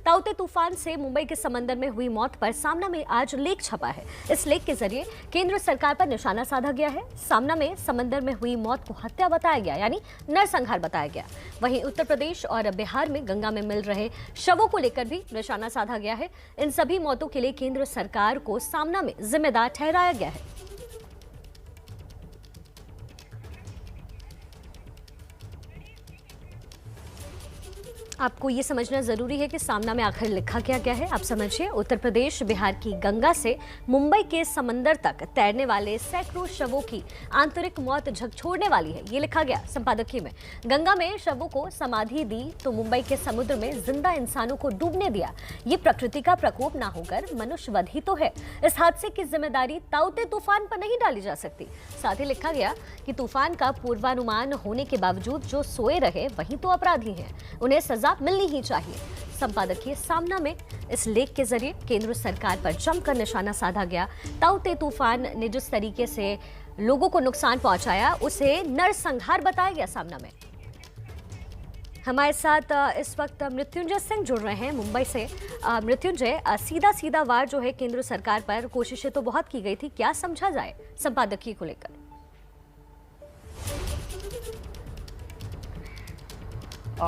ताउते तूफान से मुंबई के समंदर में हुई मौत पर सामना में आज लेख छपा है। इस लेख के जरिए केंद्र सरकार पर निशाना साधा गया है। सामना में समंदर में हुई मौत को हत्या बताया गया, यानी नरसंहार बताया गया। वहीं उत्तर प्रदेश और बिहार में गंगा में मिल रहे शवों को लेकर भी निशाना साधा गया है। इन सभी मौतों के लिए केंद्र सरकार को सामना में जिम्मेदार ठहराया गया है। आपको ये समझना जरूरी है कि सामना में आखिर लिखा क्या गया है। आप समझिए, उत्तर प्रदेश बिहार की गंगा से मुंबई के समंदर तक तैरने वाले सैकड़ों शवों की आंतरिक मौत झकझोरने वाली है, ये लिखा गया संपादकीय में। गंगा में शवों को समाधि दी तो मुंबई के समुद्र में जिंदा इंसानों को डूबने दिया। ये प्रकृति का प्रकोप ना होकर मनुष्यवध ही तो है। इस हादसे की जिम्मेदारी ताउते तूफान पर नहीं डाली जा सकती। साथ ही लिखा गया कि तूफान का पूर्वानुमान होने के बावजूद जो सोए रहे वही तो अपराधी हैं, उन्हें सजा मिलनी ही चाहिए। संपादकीय सामना में इस लेख के जरिए केंद्र सरकार पर जमकर निशाना साधा गया। ताउते तूफान ने जिस तरीके से लोगों को नुकसान पहुंचाया उसे नरसंहार बताया गया सामना में। हमारे साथ इस वक्त मृत्युंजय सिंह जुड़ रहे हैं मुंबई से। मृत्युंजय, सीधा वार जो है केंद्र सरकार पर, कोशिशें तो बहुत की गई थी, क्या समझा जाए संपादकीय को लेकर?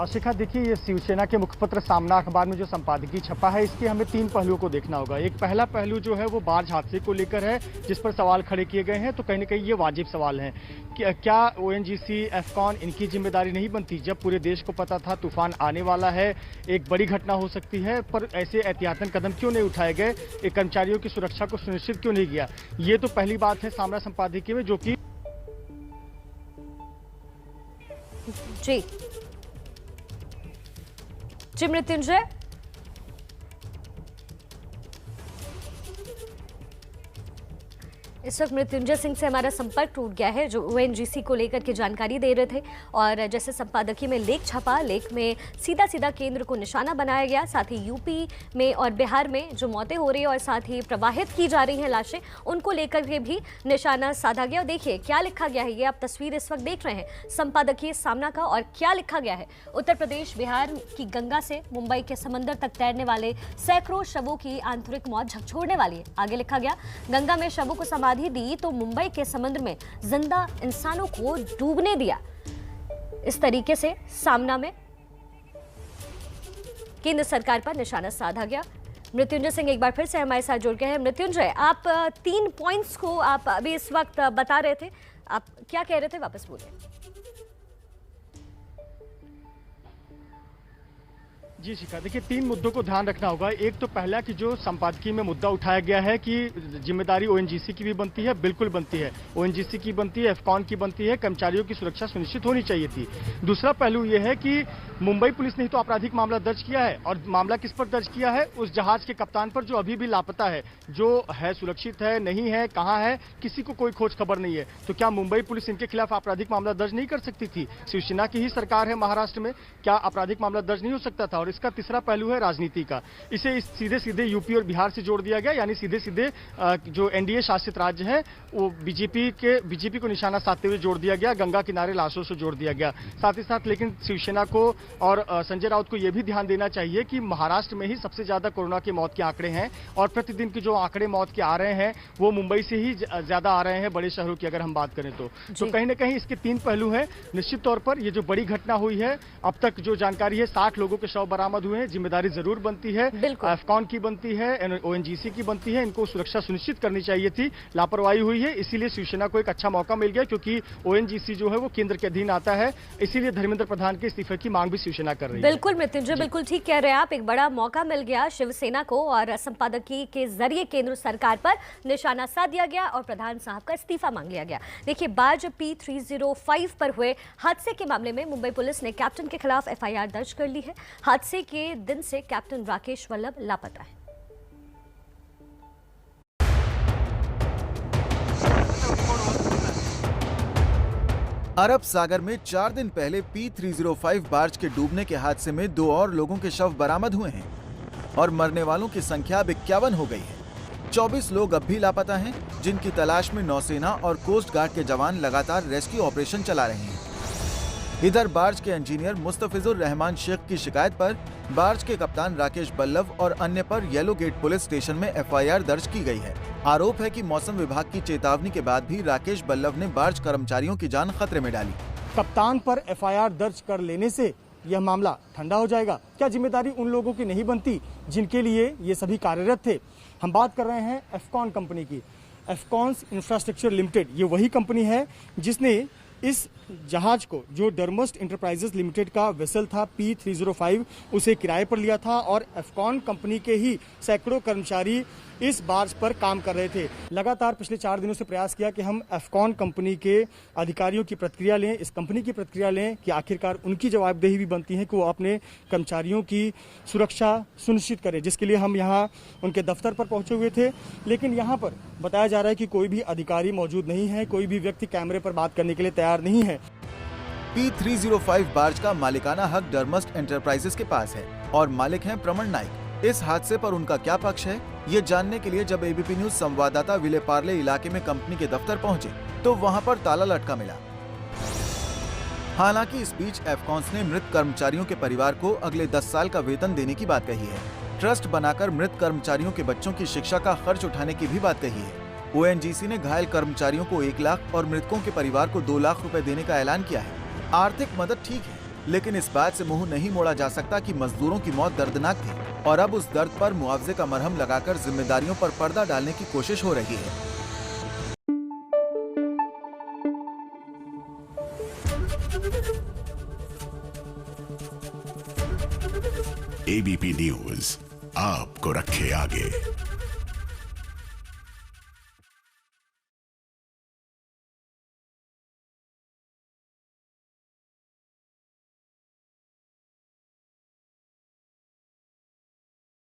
शिखा, देखिए, ये शिवसेना के मुखपत्र सामना अखबार में जो संपादकीय छपा है, इसके हमें 3 पहलुओं को देखना होगा। एक पहला पहलू जो है वो बाढ़ हादसे को लेकर है, जिस पर सवाल खड़े किए गए हैं। तो कहीं ना कहीं ये वाजिब सवाल है कि क्या ओएनजीसी, एफकॉन इनकी जिम्मेदारी नहीं बनती? जब पूरे देश को पता था तूफान आने वाला है, एक बड़ी घटना हो सकती है, पर ऐसे एहतियातन कदम क्यों नहीं उठाए गए? एक कर्मचारियों की सुरक्षा को सुनिश्चित क्यों नहीं किया? ये तो पहली बात है सामना संपादकीय में, जो कि जी मृत्युंजय, इस वक्त मृत्युंजय सिंह से हमारा संपर्क टूट गया है, जो ओएनजीसी को लेकर के जानकारी दे रहे थे। और जैसे संपादकीय में लेख छपा, लेख में सीधा केंद्र को निशाना बनाया गया। साथ ही यूपी में और बिहार में जो मौतें हो रही है और साथ ही प्रवाहित की जा रही हैं लाशें, उनको लेकर के भी निशाना साधा गया। और देखिए क्या लिखा गया है, ये आप तस्वीर इस वक्त देख रहे हैं संपादकीय सामना का। और क्या लिखा गया है, उत्तर प्रदेश बिहार की गंगा से मुंबई के समंदर तक तैरने वाले सैकड़ों शवों की आंतरिक मौत झकझोरने वाली है। आगे लिखा गया, गंगा में शवों को समाधि दी तो मुंबई के समुद्र में जिंदा इंसानों को डूबने दिया। इस तरीके से सामना में केंद्र सरकार पर निशाना साधा गया। मृत्युंजय सिंह एक बार फिर से हमारे साथ जुड़ गए हैं। मृत्युंजय, आप 3 पॉइंट्स को आप अभी इस वक्त बता रहे थे, आप क्या कह रहे थे, वापस बोलिए। जी शिखा, देखिए, 3 मुद्दों को ध्यान रखना होगा। एक तो पहला कि जो संपादकीय में मुद्दा उठाया गया है कि जिम्मेदारी ओएनजीसी की भी बनती है, बिल्कुल बनती है। ओएनजीसी की बनती है, एफकॉन की बनती है, कर्मचारियों की सुरक्षा सुनिश्चित होनी चाहिए थी। दूसरा पहलू यह है कि मुंबई पुलिस ने ही तो आपराधिक मामला दर्ज किया है, और मामला किस पर दर्ज किया है? उस जहाज के कप्तान पर जो अभी भी लापता है, जो है सुरक्षित है, नहीं है, कहाँ है, किसी को कोई खोज खबर नहीं है। तो क्या मुंबई पुलिस इनके खिलाफ आपराधिक मामला दर्ज नहीं कर सकती थी? शिवसेना की ही सरकार है महाराष्ट्र में, क्या आपराधिक मामला दर्ज नहीं हो सकता था? और इसका तीसरा पहलू है राजनीति का। इसे सीधे यूपी और बिहार से जोड़ दिया गया, यानी सीधे जो एनडीए शासित राज्य है वो बीजेपी को निशाना साधते हुए जोड़ दिया गया, गंगा किनारे लाशों से जोड़ दिया गया। साथ ही साथ लेकिन शिवसेना को और संजय राउत को यह भी ध्यान देना चाहिए कि महाराष्ट्र में ही सबसे ज्यादा कोरोना की मौत के आंकड़े हैं, और प्रतिदिन के जो आंकड़े मौत के आ रहे हैं वो मुंबई से ही ज्यादा आ रहे हैं, बड़े शहरों की अगर हम बात करें तो कहीं ना कहीं इसके 3 पहलू हैं। निश्चित तौर पर ये जो बड़ी घटना हुई है, अब तक जो जानकारी है 60 लोगों के शव बरामद हुए हैं। जिम्मेदारी जरूर बनती है, एफकॉन की बनती है, ओएनजीसी की बनती है, इनको सुरक्षा सुनिश्चित करनी चाहिए थी। लापरवाही हुई है, इसीलिए शिवसेना को एक अच्छा मौका मिल गया, क्योंकि ओएनजीसी जो है वो केंद्र के अधीन आता है। इसीलिए धर्मेंद्र प्रधान के इस्तीफे की मांग भी शिवसेना कर रही है। बिल्कुल मृत्युंजय, बिल्कुल ठीक कह रहे हैं आप। एक बड़ा मौका मिल गया शिवसेना को, और संपादकीय के जरिए केंद्र सरकार पर निशाना साध दिया गया और प्रधान साहब का इस्तीफा मांग लिया गया। देखिए, बार्ज P305 पर हुए हादसे के मामले में मुंबई पुलिस ने कैप्टन के खिलाफ एफआईआर दर्ज कर ली है। हादसे के दिन से कैप्टन राकेश वल्लभ लापता है। अरब सागर में 4 दिन पहले P305 बार्ज के डूबने के हादसे में 2 और लोगों के शव बरामद हुए हैं और मरने वालों की संख्या अब 51 हो गई है। 24 लोग अब भी लापता हैं, जिनकी तलाश में नौसेना और कोस्ट गार्ड के जवान लगातार रेस्क्यू ऑपरेशन चला रहे हैं। इधर बार्ज के इंजीनियर मुस्तफिजुर रहमान शेख की शिकायत पर बार्ज के कप्तान राकेश बल्लभ और अन्य पर येलो गेट पुलिस स्टेशन में एफआईआर दर्ज की गई है। आरोप है कि मौसम विभाग की चेतावनी के बाद भी राकेश बल्लभ ने बार्ज कर्मचारियों की जान खतरे में डाली। कप्तान पर एफआईआर दर्ज कर लेने से यह मामला ठंडा हो जाएगा? क्या जिम्मेदारी उन लोगों की नहीं बनती जिनके लिए ये सभी कार्यरत थे? हम बात कर रहे हैं एफकॉन कंपनी की। एफकॉन्स इंफ्रास्ट्रक्चर लिमिटेड ये वही कंपनी है जिसने इस जहाज को, जो डर्मस्ट इंटरप्राइजेस लिमिटेड का वेसल था P305, उसे किराए पर लिया था और एफकॉन कंपनी के ही सैकड़ों कर्मचारी इस बार्ज पर काम कर रहे थे। लगातार पिछले 4 दिनों से प्रयास किया कि हम एफकॉन कंपनी के अधिकारियों की प्रतिक्रिया लें, इस कंपनी की प्रतिक्रिया लें कि आखिरकार उनकी जवाबदेही भी बनती है कि वो अपने कर्मचारियों की सुरक्षा सुनिश्चित करें, जिसके लिए हम यहाँ उनके दफ्तर पर पहुंचे हुए थे। लेकिन यहाँ पर बताया जा रहा है कि कोई भी अधिकारी मौजूद नहीं है, कोई भी व्यक्ति कैमरे पर बात करने के लिए तैयार नहीं है। P305 बार्ज का मालिकाना हक डर्मस्ट एंटरप्राइजेस के पास है और मालिक हैं प्रमण नाइक। इस हादसे पर उनका क्या पक्ष है, ये जानने के लिए जब एबीपी न्यूज संवाददाता विले पार्ले इलाके में कंपनी के दफ्तर पहुंचे तो वहां पर ताला लटका मिला। हालांकि इस बीच एफकॉन्स ने मृत कर्मचारियों के परिवार को अगले 10 साल का वेतन देने की बात कही है। ट्रस्ट बनाकर मृत कर्मचारियों के बच्चों की शिक्षा का खर्च उठाने की भी बात कही है। ओएनजीसी ने घायल कर्मचारियों को 1 लाख और मृतकों के परिवार को 2 लाख रुपए देने का ऐलान किया है। आर्थिक मदद ठीक है, लेकिन इस बात से मुंह नहीं मोड़ा जा सकता कि मजदूरों की मौत दर्दनाक थी और अब उस दर्द पर मुआवजे का मरहम लगाकर जिम्मेदारियों पर पर्दा डालने की कोशिश हो रही है। एबीपी न्यूज आपको रखे आगे।